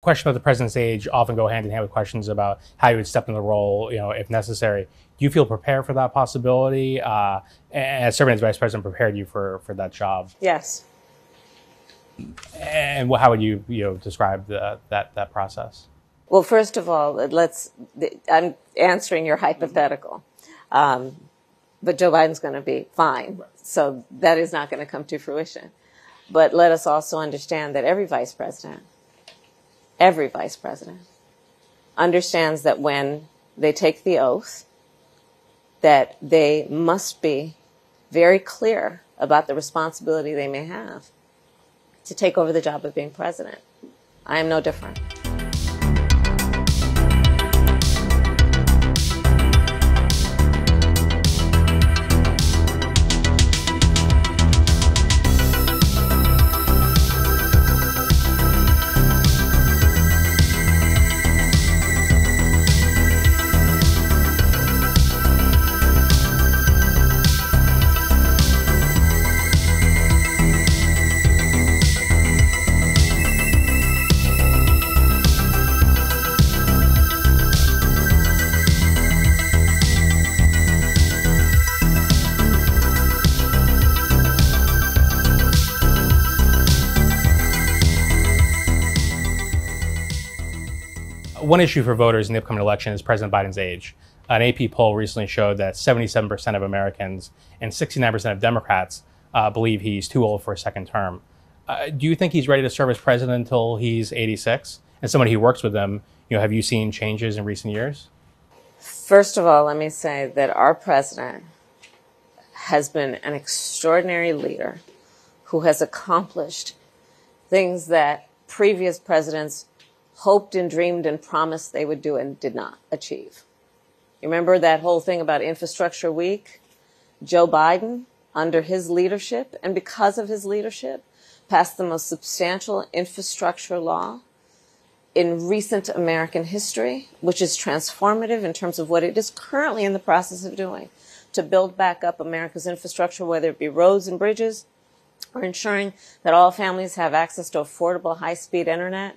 Questions about the president's age often go hand in hand with questions about how he would step in the role, if necessary. Do you feel prepared for that possibility? And serving as vice president prepared you for that job? Yes. And how would you, describe that process? Well, first of all, I'm answering your hypothetical. But Joe Biden's going to be fine. So that is not going to come to fruition. But let us also understand that every vice president understands that when they take the oath, that they must be very clear about the responsibility they may have to take over the job of being president. I am no different. One issue for voters in the upcoming election is President Biden's age. An AP poll recently showed that 77% of Americans and 69% of Democrats believe he's too old for a second term. Do you think he's ready to serve as president until he's 86? And somebody who works with him, have you seen changes in recent years? First of all, let me say that our president has been an extraordinary leader who has accomplished things that previous presidents hoped and dreamed and promised they would do and did not achieve. You remember that whole thing about Infrastructure Week? Joe Biden, under his leadership and because of his leadership, passed the most substantial infrastructure law in recent American history, which is transformative in terms of what it is currently in the process of doing to build back up America's infrastructure, whether it be roads and bridges or ensuring that all families have access to affordable high-speed internet,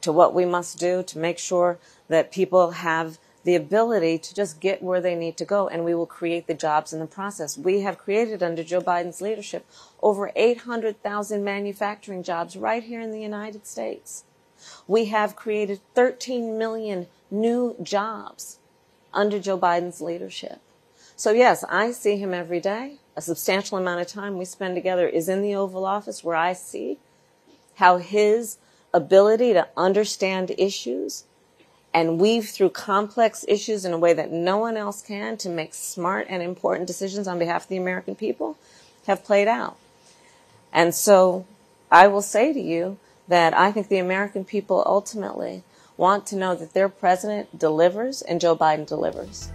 to what we must do to make sure that people have the ability to just get where they need to go, and we will create the jobs in the process. We have created, under Joe Biden's leadership, over 800,000 manufacturing jobs right here in the United States. We have created 13 million new jobs under Joe Biden's leadership. So yes, I see him every day. A substantial amount of time we spend together is in the Oval Office, where I see how his ability to understand issues and weave through complex issues in a way that no one else can to make smart and important decisions on behalf of the American people have played out. And so I will say to you that I think the American people ultimately want to know that their president delivers and Joe Biden delivers.